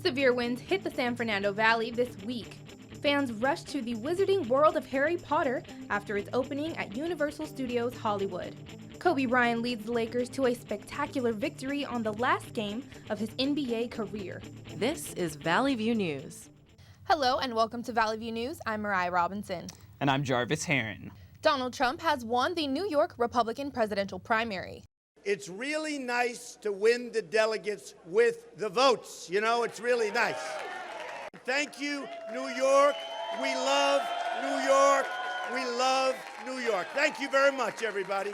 Severe winds hit the San Fernando Valley this week. Fans rushed to the Wizarding World of Harry Potter after its opening at Universal Studios Hollywood. Kobe Bryant leads the Lakers to a spectacular victory on the last game of his NBA career. This is Valley View News. Hello and welcome to Valley View News. I'm Mariah Robinson. And I'm Jarvis Heron. Donald Trump has won the New York Republican presidential primary. It's really nice to win the delegates with the votes. You know, it's really nice. Thank you, New York. We love New York. We love New York. Thank you very much, everybody.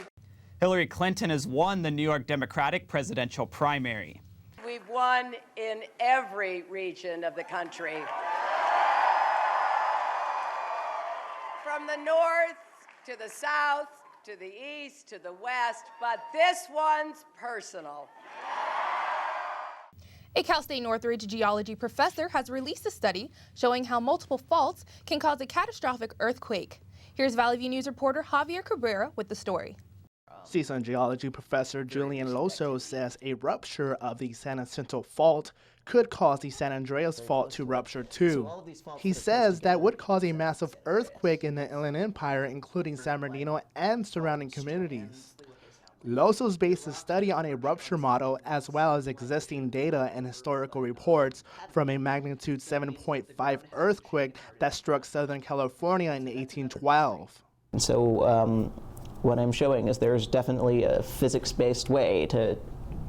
Hillary Clinton has won the New York Democratic presidential primary. We've won in every region of the country. From the north to the south, to the east, to the west, but this one's personal. A Cal State Northridge geology professor has released a study showing how multiple faults can cause a catastrophic earthquake. Here's Valley View News reporter Javier Cabrera with the story. CSUN geology professor Julian Loso says a rupture of the San Jacinto Fault could cause the San Andreas Fault to rupture too. He says that would cause a massive earthquake in the Inland Empire, including San Bernardino and surrounding communities. Loso's based his study on a rupture model as well as existing data and historical reports from a magnitude 7.5 earthquake that struck Southern California in 1812. So what I'm showing is there's definitely a physics-based way to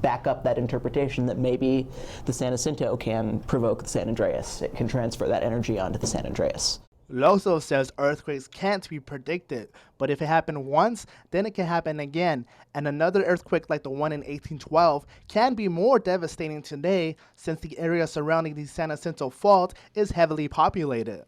back up that interpretation that maybe the San Jacinto can provoke the San Andreas. It can transfer that energy onto the San Andreas. Loso says earthquakes can't be predicted, but if it happened once, then it can happen again. And another earthquake like the one in 1812 can be more devastating today since the area surrounding the San Jacinto Fault is heavily populated.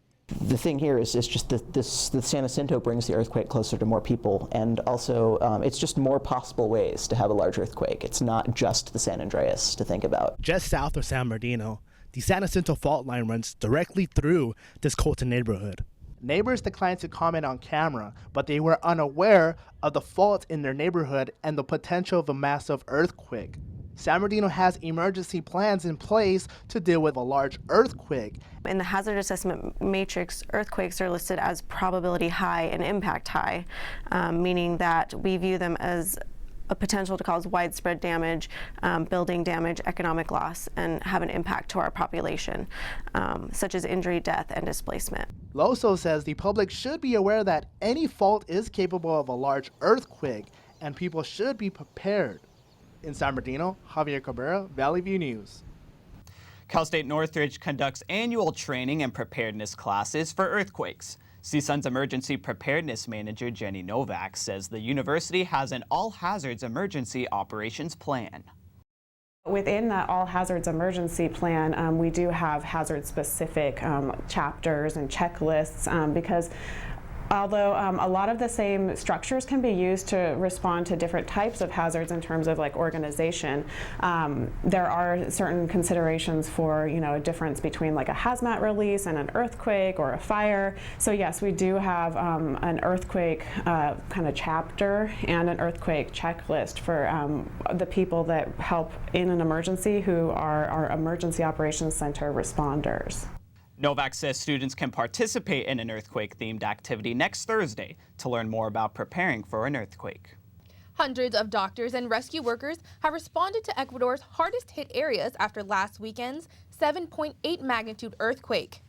The thing here is just that the San Jacinto brings the earthquake closer to more people, and also it's just more possible ways to have a large earthquake. It's not just the San Andreas to think about. Just south of San Bernardino, the San Jacinto Fault line runs directly through this Colton neighborhood. Neighbors declined to comment on camera, but they were unaware of the fault in their neighborhood and the potential of a massive earthquake. San Bernardino has emergency plans in place to deal with a large earthquake. In the hazard assessment matrix, earthquakes are listed as probability high and impact high, meaning that we view them as a potential to cause widespread damage, building damage, economic loss, and have an impact to our population, such as injury, death, and displacement. Loso says the public should be aware that any fault is capable of a large earthquake, and people should be prepared. In San Bernardino, Javier Cabrera, Valley View News. Cal State Northridge conducts annual training and preparedness classes for earthquakes. CSUN's emergency preparedness manager Jenny Novak says the university has an all-hazards emergency operations plan. Within that all-hazards emergency plan, we do have hazard-specific chapters and checklists because although a lot of the same structures can be used to respond to different types of hazards in terms of like organization, there are certain considerations for, you know, a difference between like a hazmat release and an earthquake or a fire. So yes, we do have an earthquake kind of chapter and an earthquake checklist for the people that help in an emergency who are our emergency operations center responders. Novak says students can participate in an earthquake-themed activity next Thursday to learn more about preparing for an earthquake. Hundreds of doctors and rescue workers have responded to Ecuador's hardest-hit areas after last weekend's 7.8 magnitude earthquake.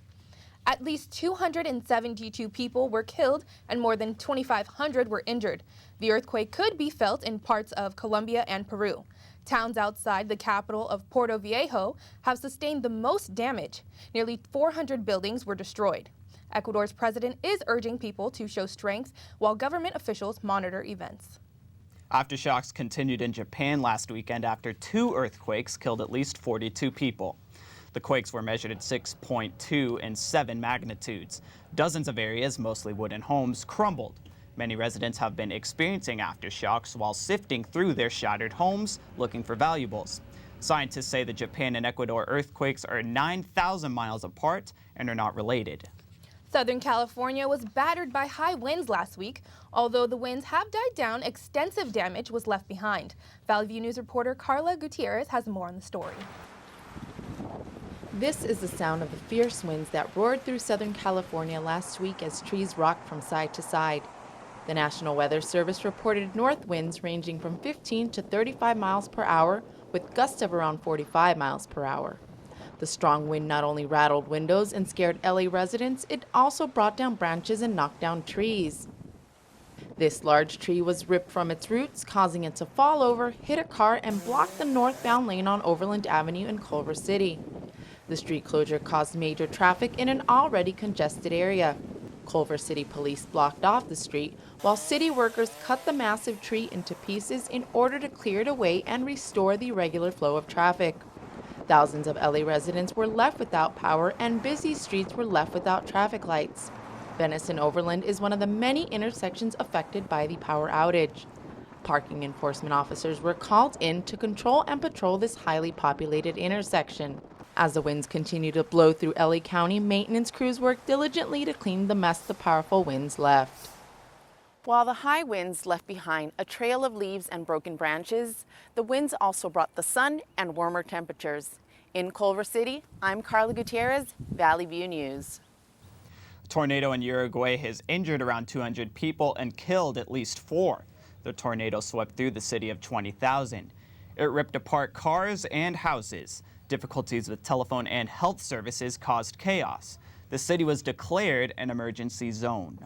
At least 272 people were killed and more than 2,500 were injured. The earthquake could be felt in parts of Colombia and Peru. Towns outside the capital of Puerto Viejo have sustained the most damage. Nearly 400 buildings were destroyed. Ecuador's president is urging people to show strength while government officials monitor events. Aftershocks continued in Japan last weekend after 2 earthquakes killed at least 42 people. The quakes were measured at 6.2 and 7 magnitudes. Dozens of areas, mostly wooden homes, crumbled. Many residents have been experiencing aftershocks while sifting through their shattered homes looking for valuables. Scientists say the Japan and Ecuador earthquakes are 9,000 miles apart and are not related. Southern California was battered by high winds last week. Although the winds have died down, extensive damage was left behind. Valley View News reporter Carla Gutierrez has more on the story. This is the sound of the fierce winds that roared through Southern California last week as trees rocked from side to side. The National Weather Service reported north winds ranging from 15 to 35 miles per hour, with gusts of around 45 miles per hour. The strong wind not only rattled windows and scared LA residents, it also brought down branches and knocked down trees. This large tree was ripped from its roots, causing it to fall over, hit a car, and block the northbound lane on Overland Avenue in Culver City. The street closure caused major traffic in an already congested area. Culver City police blocked off the street, while city workers cut the massive tree into pieces in order to clear it away and restore the regular flow of traffic. Thousands of LA residents were left without power, and busy streets were left without traffic lights. Venice and Overland is one of the many intersections affected by the power outage. Parking enforcement officers were called in to control and patrol this highly populated intersection. As the winds continue to blow through LA County, maintenance crews work diligently to clean the mess the powerful winds left. While the high winds left behind a trail of leaves and broken branches, the winds also brought the sun and warmer temperatures. In Culver City, I'm Carla Gutierrez, Valley View News. A tornado in Uruguay has injured around 200 people and killed at least 4. The tornado swept through the city of 20,000. It ripped apart cars and houses. Difficulties with telephone and health services caused chaos. The city was declared an emergency zone.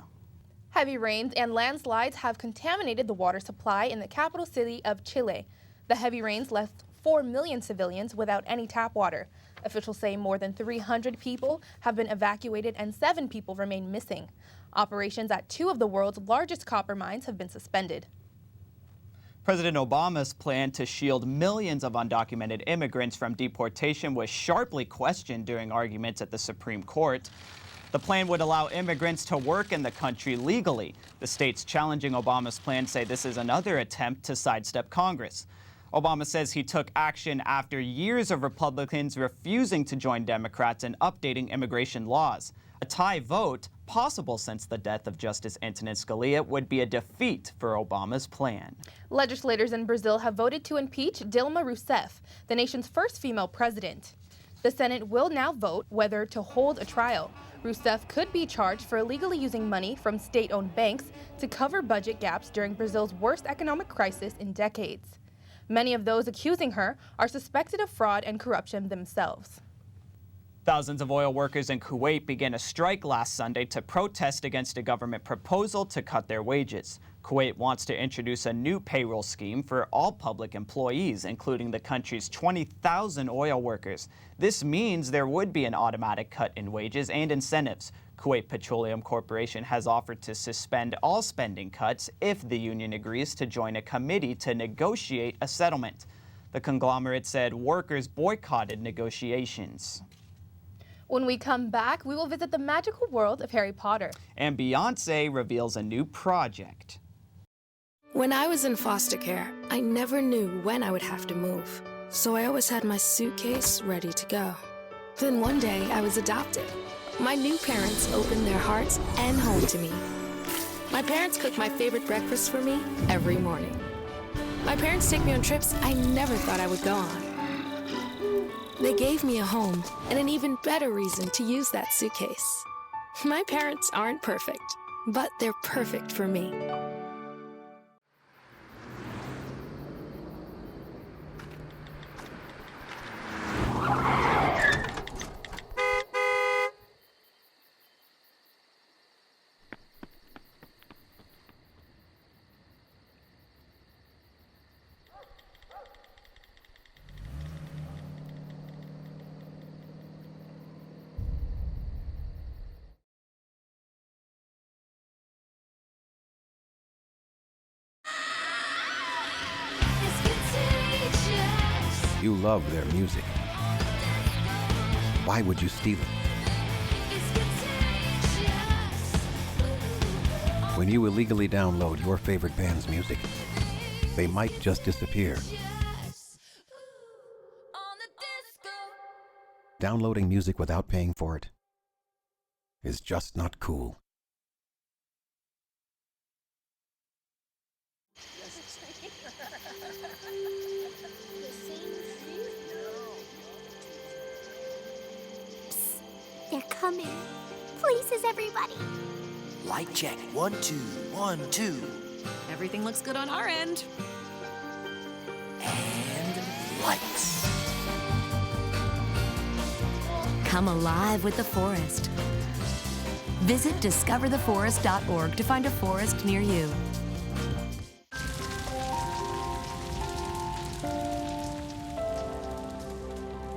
Heavy rains and landslides have contaminated the water supply in the capital city of Chile. The heavy rains left 4 million civilians without any tap water. Officials say more than 300 people have been evacuated and 7 people remain missing. Operations at 2 of the world's largest copper mines have been suspended. President Obama's plan to shield millions of undocumented immigrants from deportation was sharply questioned during arguments at the Supreme Court. The plan would allow immigrants to work in the country legally. The states challenging Obama's plan say this is another attempt to sidestep Congress. Obama says he took action after years of Republicans refusing to join Democrats in updating immigration laws. A tie vote, possible since the death of Justice Antonin Scalia, would be a defeat for Obama's plan. Legislators in Brazil have voted to impeach Dilma Rousseff, the nation's first female president. The Senate will now vote whether to hold a trial. Rousseff could be charged for illegally using money from state-owned banks to cover budget gaps during Brazil's worst economic crisis in decades. Many of those accusing her are suspected of fraud and corruption themselves. Thousands of oil workers in Kuwait began a strike last Sunday to protest against a government proposal to cut their wages. Kuwait wants to introduce a new payroll scheme for all public employees, including the country's 20,000 oil workers. This means there would be an automatic cut in wages and incentives. Kuwait Petroleum Corporation has offered to suspend all spending cuts if the union agrees to join a committee to negotiate a settlement. The conglomerate said workers boycotted negotiations. When we come back, we will visit the magical world of Harry Potter. And Beyoncé reveals a new project. When I was in foster care, I never knew when I would have to move. So I always had my suitcase ready to go. Then one day I was adopted. My new parents opened their hearts and home to me. My parents cook my favorite breakfast for me every morning. My parents take me on trips I never thought I would go on. They gave me a home and an even better reason to use that suitcase. My parents aren't perfect, but they're perfect for me. You love their music. Why would you steal it? When you illegally download your favorite band's music, they might just disappear. Downloading music without paying for it is just not cool. coming. Places, everybody. Light check. 1, 2, 1, 2. Everything looks good on our end. And lights. Come alive with the forest. Visit discovertheforest.org to find a forest near you.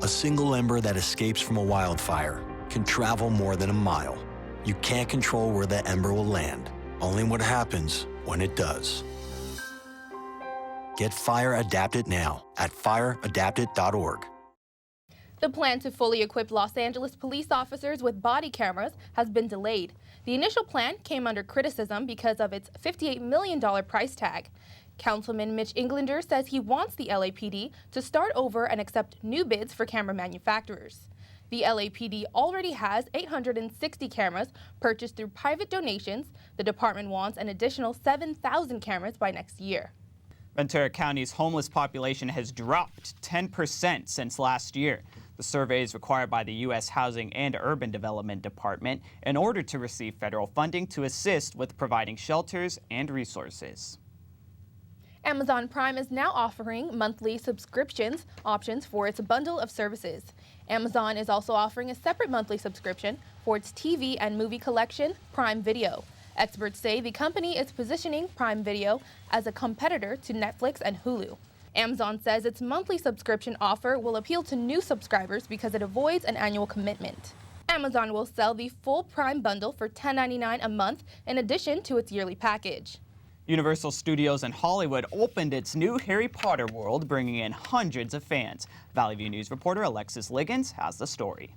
A single ember that escapes from a wildfire can travel more than a mile. You can't control where that ember will land, only what happens when it does. Get Fire Adapted now at fireadapted.org. The plan to fully equip Los Angeles police officers with body cameras has been delayed. The initial plan came under criticism because of its $58 million price tag. Councilman Mitch Englander says he wants the LAPD to start over and accept new bids for camera manufacturers. The LAPD already has 860 cameras purchased through private donations. The department wants an additional 7,000 cameras by next year. Ventura County's homeless population has dropped 10% since last year. The survey is required by the U.S. Housing and Urban Development Department in order to receive federal funding to assist with providing shelters and resources. Amazon Prime is now offering monthly subscriptions options for its bundle of services. Amazon is also offering a separate monthly subscription for its TV and movie collection, Prime Video. Experts say the company is positioning Prime Video as a competitor to Netflix and Hulu. Amazon says its monthly subscription offer will appeal to new subscribers because it avoids an annual commitment. Amazon will sell the full Prime bundle for $10.99 a month in addition to its yearly package. Universal Studios in Hollywood opened its new Harry Potter world, bringing in hundreds of fans. Valley View News reporter Alexis Liggins has the story.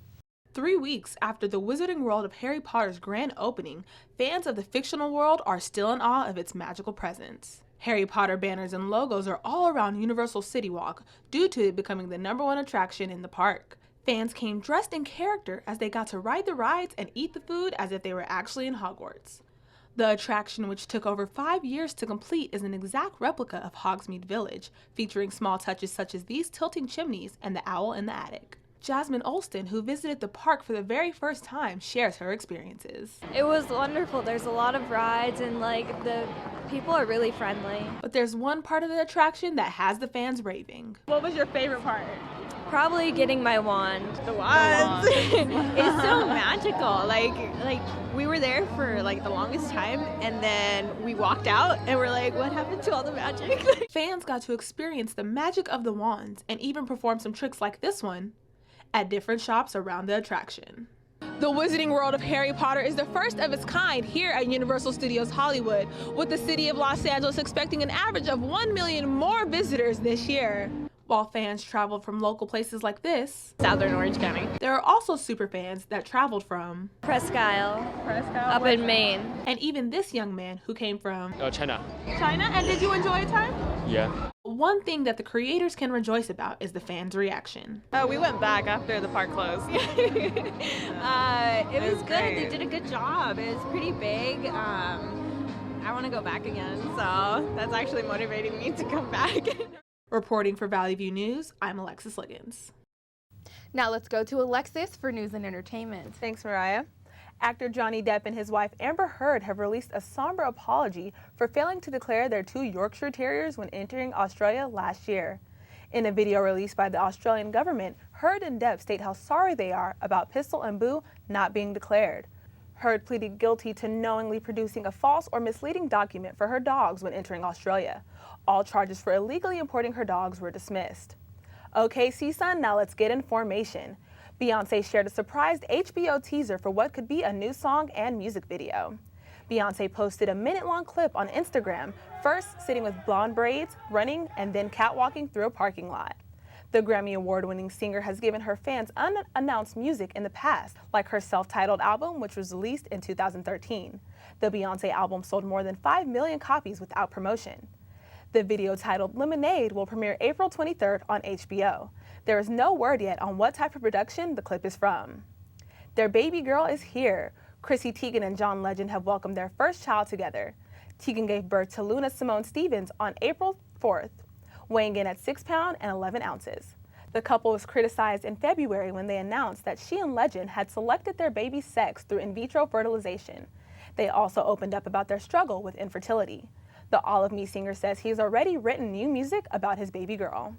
3 weeks after the Wizarding World of Harry Potter's grand opening, fans of the fictional world are still in awe of its magical presence. Harry Potter banners and logos are all around Universal City Walk due to it becoming the #1 attraction in the park. Fans came dressed in character as they got to ride the rides and eat the food as if they were actually in Hogwarts. The attraction, which took over 5 years to complete, is an exact replica of Hogsmeade Village, featuring small touches such as these tilting chimneys and the owl in the attic. Jasmine Olston, who visited the park for the very first time, shares her experiences. It was wonderful. There's a lot of rides and the people are really friendly. But there's one part of the attraction that has the fans raving. What was your favorite part? Probably getting my wand. The wand. It's so magical. Like we were there for the longest time, and then we walked out and we're like, what happened to all the magic? Fans got to experience the magic of the wands and even perform some tricks like this one at different shops around the attraction. The Wizarding World of Harry Potter is the first of its kind here at Universal Studios Hollywood, with the city of Los Angeles expecting an average of 1 million more visitors this year. While fans traveled from local places like this, Southern Orange County, there are also super fans that traveled from Presque Isle, up in Maine. And even this young man who came from China. China, and did you enjoy your time? Yeah. One thing that the creators can rejoice about is the fans' reaction. We went back after the park closed. It was good. They did a good job. It was pretty big. I want to go back again, so that's actually motivating me to come back. Reporting for Valley View News, I'm Alexis Liggins. Now let's go to Alexis for news and entertainment. Thanks, Mariah. Actor Johnny Depp and his wife Amber Heard have released a somber apology for failing to declare their 2 Yorkshire Terriers when entering Australia last year. In a video released by the Australian government, Heard and Depp state how sorry they are about Pistol and Boo not being declared. Heard pleaded guilty to knowingly producing a false or misleading document for her dogs when entering Australia. All charges for illegally importing her dogs were dismissed. Okay, CSUN, now let's get in formation. Beyoncé shared a surprised HBO teaser for what could be a new song and music video. Beyoncé posted a minute-long clip on Instagram, first sitting with blonde braids, running, and then catwalking through a parking lot. The Grammy Award-winning singer has given her fans unannounced music in the past, like her self-titled album, which was released in 2013. The Beyoncé album sold more than 5 million copies without promotion. The video titled Lemonade will premiere April 23rd on HBO. There is no word yet on what type of production the clip is from. Their baby girl is here. Chrissy Teigen and John Legend have welcomed their first child together. Teigen gave birth to Luna Simone Stevens on April 4th, weighing in at 6 pounds and 11 ounces. The couple was criticized in February when they announced that she and Legend had selected their baby's sex through in vitro fertilization. They also opened up about their struggle with infertility. The All of Me singer says he's already written new music about his baby girl.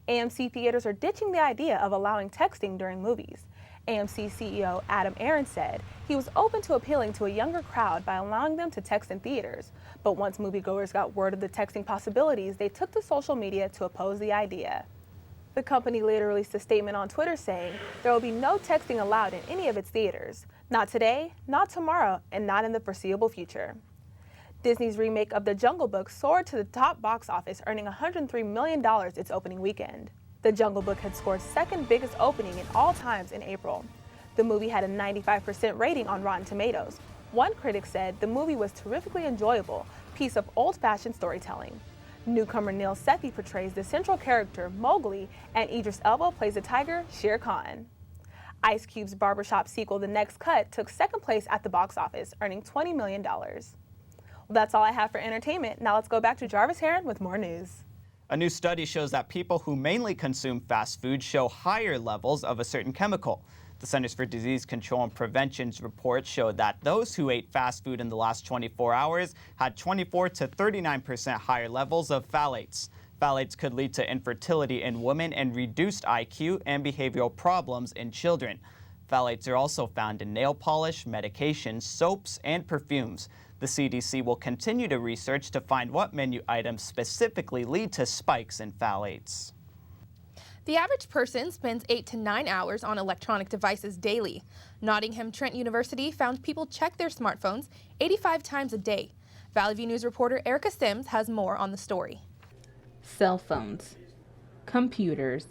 AMC theaters are ditching the idea of allowing texting during movies. AMC CEO Adam Aron said he was open to appealing to a younger crowd by allowing them to text in theaters. But once moviegoers got word of the texting possibilities, they took to social media to oppose the idea. The company later released a statement on Twitter saying there will be no texting allowed in any of its theaters. Not today, not tomorrow, and not in the foreseeable future. Disney's remake of The Jungle Book soared to the top box office, earning $103 million its opening weekend. The Jungle Book had scored second biggest opening in all times in April. The movie had a 95% rating on Rotten Tomatoes. One critic said the movie was terrifically enjoyable, piece of old-fashioned storytelling. Newcomer Neil Sethi portrays the central character, Mowgli, and Idris Elba plays the tiger, Shere Khan. Ice Cube's barbershop sequel, The Next Cut, took second place at the box office, earning $20 million. Well, that's all I have for entertainment. Now let's go back to Jarvis Heron with more news. A new study shows that people who mainly consume fast food show higher levels of a certain chemical. The Centers for Disease Control and Prevention's report showed that those who ate fast food in the last 24 hours had 24 to 39% higher levels of phthalates. Phthalates could lead to infertility in women and reduced IQ and behavioral problems in children. Phthalates are also found in nail polish, medications, soaps, and perfumes. The CDC will continue to research to find what menu items specifically lead to spikes in phthalates. The average person spends 8 to 9 hours on electronic devices daily. Nottingham Trent University found people check their smartphones 85 times a day. Valley View News reporter Erica Sims has more on the story. Cell phones, computers,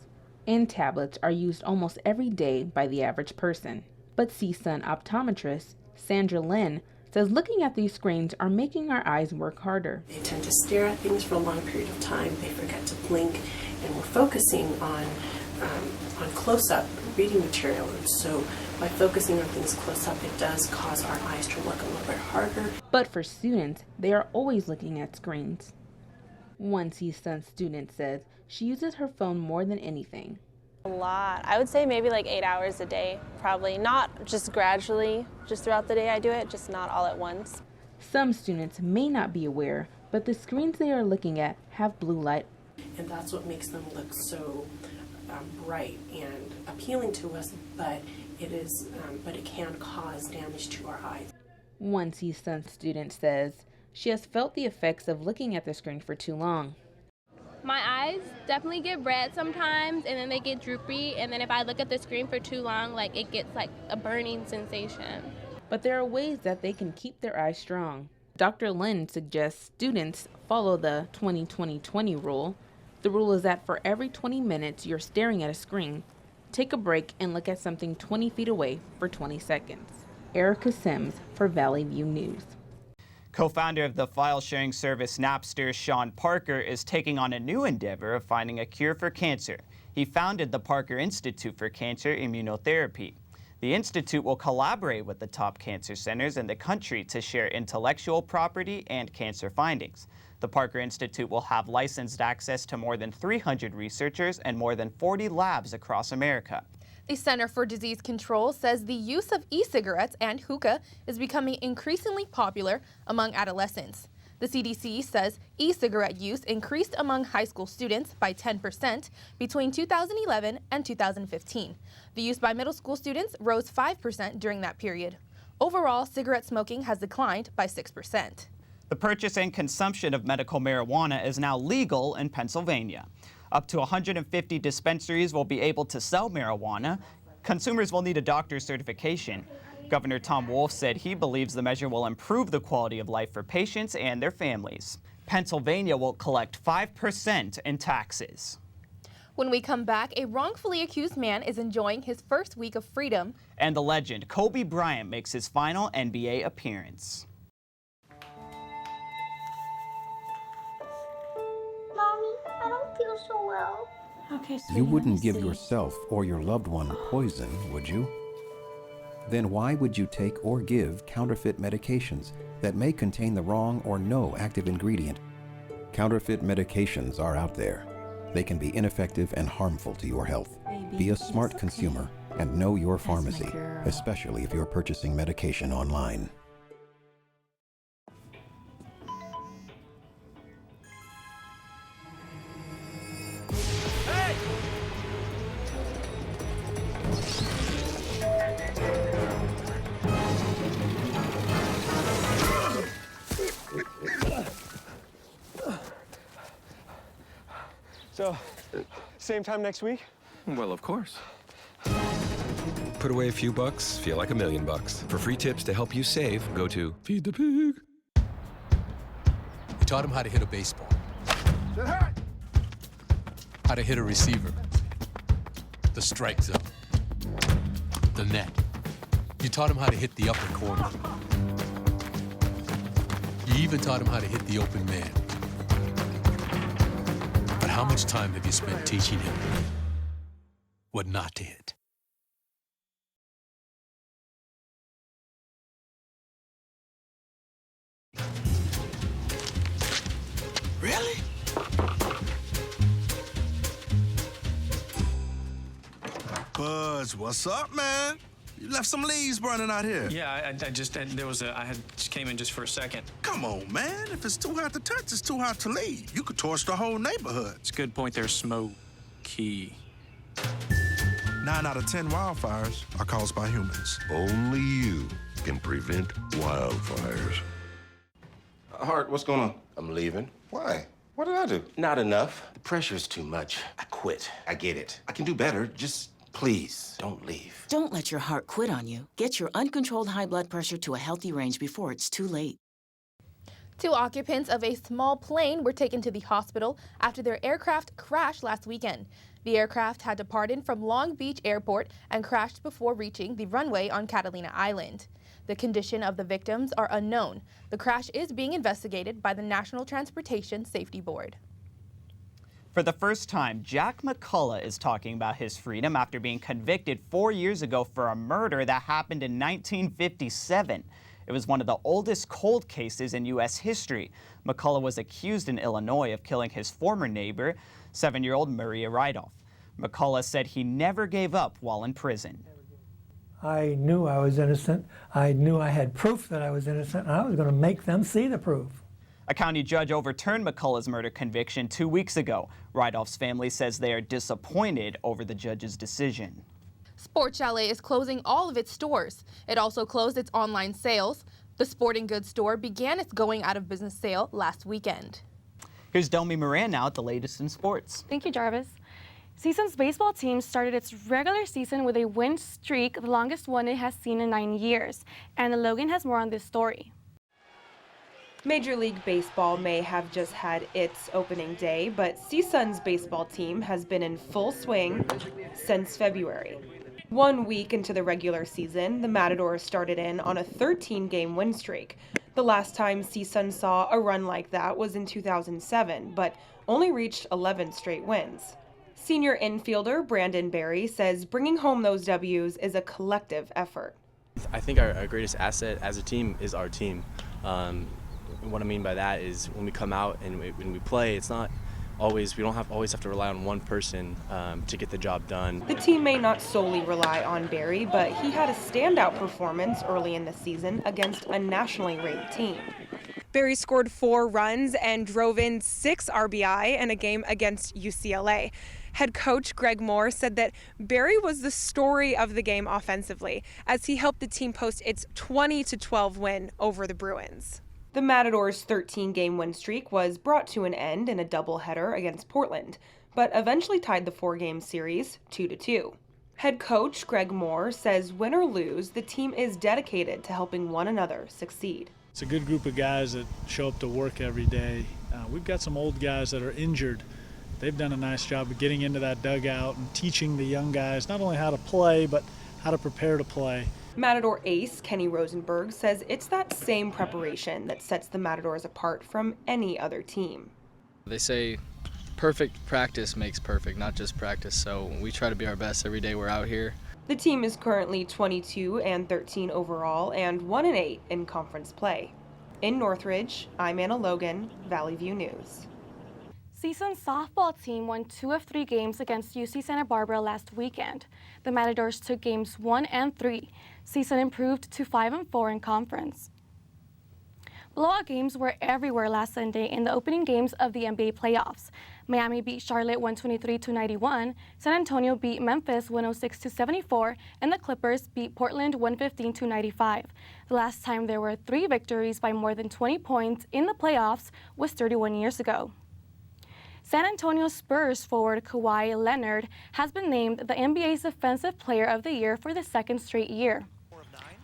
and tablets are used almost every day by the average person. But CSUN optometrist Sandra Lynn says looking at these screens are making our eyes work harder. They tend to stare at things for a long period of time. They forget to blink, and we're focusing on close-up reading material. And so by focusing on things close up, it does cause our eyes to work a little bit harder. But for students, they are always looking at screens. One CSUN student says she uses her phone more than anything. A lot. I would say maybe like 8 hours a day, probably. Not just gradually, just throughout the day I do it, just not all at once. Some students may not be aware, but the screens they are looking at have blue light. And that's what makes them look so bright and appealing to us, but it can cause damage to our eyes. One CSUN student says she has felt the effects of looking at the screen for too long. My eyes definitely get red sometimes, and then they get droopy, and then if I look at the screen for too long, like it gets like a burning sensation. But there are ways that they can keep their eyes strong. Dr. Lynn suggests students follow the 20-20-20 rule. The rule is that for every 20 minutes you're staring at a screen, take a break and look at something 20 feet away for 20 seconds. Erica Sims for Valley View News. Co-founder of the file-sharing service Napster, Sean Parker, is taking on a new endeavor of finding a cure for cancer. He founded the Parker Institute for Cancer Immunotherapy. The institute will collaborate with the top cancer centers in the country to share intellectual property and cancer findings. The Parker Institute will have licensed access to more than 300 researchers and more than 40 labs across America. The Center for Disease Control says the use of e-cigarettes and hookah is becoming increasingly popular among adolescents. The CDC says e-cigarette use increased among high school students by 10% between 2011 and 2015. The use by middle school students rose 5% during that period. Overall, cigarette smoking has declined by 6%. The purchase and consumption of medical marijuana is now legal in Pennsylvania. Up to 150 dispensaries will be able to sell marijuana. Consumers will need a doctor's certification. Governor Tom Wolf said he believes the measure will improve the quality of life for patients and their families. Pennsylvania will collect 5% in taxes. When we come back, a wrongfully accused man is enjoying his first week of freedom. And the legend, Kobe Bryant, makes his final NBA appearance. Mommy, I don't feel so well. Okay, so you wouldn't give yourself or your loved one poison, would you? Then why would you take or give counterfeit medications that may contain the wrong or no active ingredient? Counterfeit medications are out there. They can be ineffective and harmful to your health. Be a smart consumer and know your pharmacy, especially if you're purchasing medication online. So, same time next week? Well, of course. Put away a few bucks, feel like $1 million. For free tips to help you save, go to Feed the Pig. You taught him how to hit a baseball. How to hit a receiver. The strike zone. The net. You taught him how to hit the upper corner. You even taught him how to hit the open man. But how much time have you spent teaching him what not to hit? Really? Buzz, what's up, man? You left some leaves burning out here. Yeah, I just came in just for a second. Come on, man. If it's too hot to touch, it's too hot to leave. You could torch the whole neighborhood. It's a good point there, Smokey. 9 out of 10 wildfires are caused by humans. Only you can prevent wildfires. Hart, what's going on? I'm leaving. Why? What did I do? Not enough. The pressure's too much. I quit. I get it. I can do better. Just please, don't leave. Don't let your heart quit on you. Get your uncontrolled high blood pressure to a healthy range before it's too late. 2 occupants of a small plane were taken to the hospital after their aircraft crashed last weekend. The aircraft had departed from Long Beach Airport and crashed before reaching the runway on Catalina Island. The condition of the victims are unknown. The crash is being investigated by the National Transportation Safety Board. For the first time, Jack McCullough is talking about his freedom after being convicted 4 years ago for a murder that happened in 1957. It was one of the oldest cold cases in U.S. history. McCullough was accused in Illinois of killing his former neighbor, 7-year-old Maria Rydolph. McCullough said he never gave up while in prison. I knew I was innocent. I knew I had proof that I was innocent, and I was going to make them see the proof. A county judge overturned McCullough's murder conviction 2 weeks ago. Rydolph's family says they are disappointed over the judge's decision. Sport Chalet is closing all of its stores. It also closed its online sales. The sporting goods store began its going out of business sale last weekend. Here's Delmy Moran now at the latest in sports. Thank you, Jarvis. CSUN's baseball team started its regular season with a win streak, the longest one it has seen in 9 years. And Logan has more on this story. Major League Baseball may have just had its opening day, but CSUN's baseball team has been in full swing since February. 1 week into the regular season, the Matadors started in on a 13-game win streak. The last time CSUN saw a run like that was in 2007, but only reached 11 straight wins. Senior infielder Brandon Berry says bringing home those W's is a collective effort. I think our greatest asset as a team is our team. What I mean by that is when we come out and when we play, it's not always, we don't always have to rely on one person to get the job done. The team may not solely rely on Berry, but he had a standout performance early in the season against a nationally ranked team. Berry scored 4 runs and drove in 6 RBI in a game against UCLA. Head coach Greg Moore said that Berry was the story of the game offensively, as he helped the team post its 20-12 win over the Bruins. The Matadors' 13-game win streak was brought to an end in a doubleheader against Portland, but eventually tied the 4-game series 2-2. Head coach Greg Moore says win or lose, the team is dedicated to helping one another succeed. It's a good group of guys that show up to work every day. We've got some old guys that are injured. They've done a nice job of getting into that dugout and teaching the young guys not only how to play, but how to prepare to play. Matador ace Kenny Rosenberg says it's that same preparation that sets the Matadors apart from any other team. They say perfect practice makes perfect, not just practice, so we try to be our best every day we're out here. The team is currently 22-13 overall and 1-8 in conference play. In Northridge, I'm Anna Logan, Valley View News. CSUN's softball team won 2 of 3 games against UC Santa Barbara last weekend. The Matadors took games 1 and 3. CSUN improved to 5-4 in conference. Blowout games were everywhere last Sunday in the opening games of the NBA playoffs. Miami beat Charlotte 123-91, San Antonio beat Memphis 106-74, and the Clippers beat Portland 115-95. The last time there were 3 victories by more than 20 points in the playoffs was 31 years ago. San Antonio Spurs forward Kawhi Leonard has been named the NBA's Defensive Player of the Year for the 2nd straight year.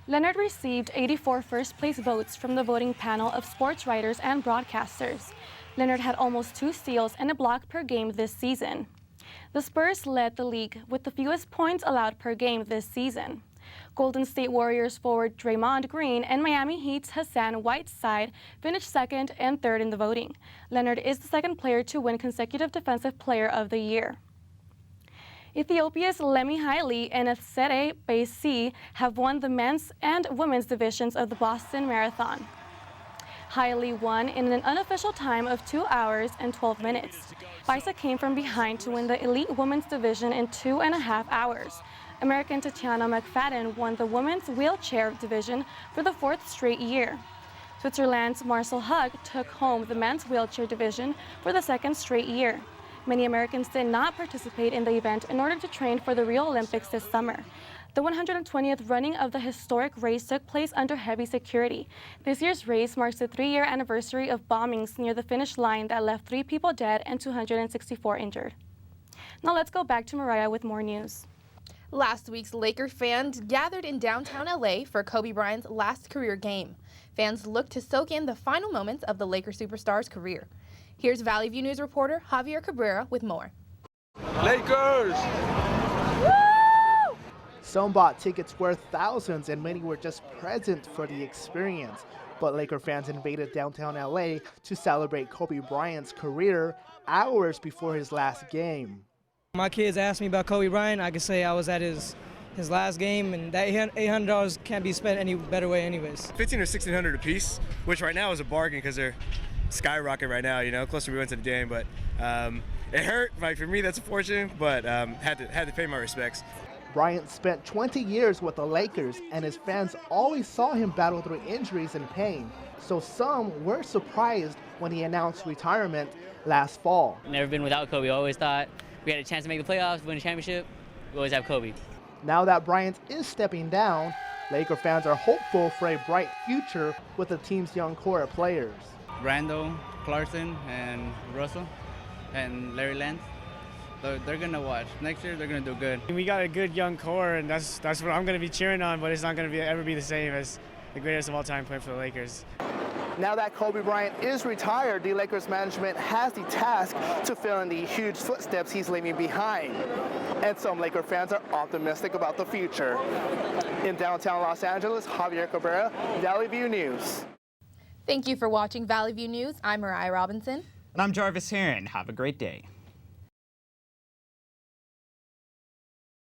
Leonard received 84 first-place votes from the voting panel of sports writers and broadcasters. Leonard had almost 2 steals and a block per game this season. The Spurs led the league with the fewest points allowed per game this season. Golden State Warriors forward Draymond Green and Miami Heat's Hassan Whiteside finished 2nd and 3rd in the voting. Leonard is the 2nd player to win consecutive Defensive Player of the Year. Ethiopia's Lemi Haile and Asere Baisi have won the men's and women's divisions of the Boston Marathon. Haile won in an unofficial time of 2 hours and 12 minutes. Baisa came from behind to win the elite women's division in 2.5 hours. American Tatiana McFadden won the women's wheelchair division for the 4th straight year. Switzerland's Marcel Hug took home the men's wheelchair division for the 2nd straight year. Many Americans did not participate in the event in order to train for the Rio Olympics this summer. The 120th running of the historic race took place under heavy security. This year's race marks the 3-year anniversary of bombings near the finish line that left 3 people dead and 264 injured. Now let's go back to Mariah with more news. Last week's Laker fans gathered in downtown LA for Kobe Bryant's last career game. Fans looked to soak in the final moments of the Laker superstar's career. Here's Valley View News reporter Javier Cabrera with more. Lakers! Woo! Some bought tickets worth thousands and many were just present for the experience. But Laker fans invaded downtown LA to celebrate Kobe Bryant's career hours before his last game. My kids asked me about Kobe Bryant. I could say I was at his last game, and that $800 can't be spent any better way anyways. $1,500 or $1,600 a piece, which right now is a bargain because they're skyrocket right now, you know, closer we went to the game, but it hurt. Like for me, that's a fortune, but had to pay my respects. Bryant spent 20 years with the Lakers, and his fans always saw him battle through injuries and pain. So some were surprised when he announced retirement last fall. Never been without Kobe. I always thought we had a chance to make the playoffs, win a championship. We always have Kobe. Now that Bryant is stepping down, Laker fans are hopeful for a bright future with the team's young core of players. Randall, Clarkson, and Russell, and Larry Lance. They're going to watch. Next year, they're going to do good. We got a good young core, and that's what I'm going to be cheering on, but it's not going to ever be the same as the greatest of all time playing for the Lakers. Now that Kobe Bryant is retired, the Lakers management has the task to fill in the huge footsteps he's leaving behind. And some Laker fans are optimistic about the future. In downtown Los Angeles, Javier Cabrera, Valley View News. Thank you for watching Valley View News. I'm Mariah Robinson. And I'm Jarvis Heron. Have a great day.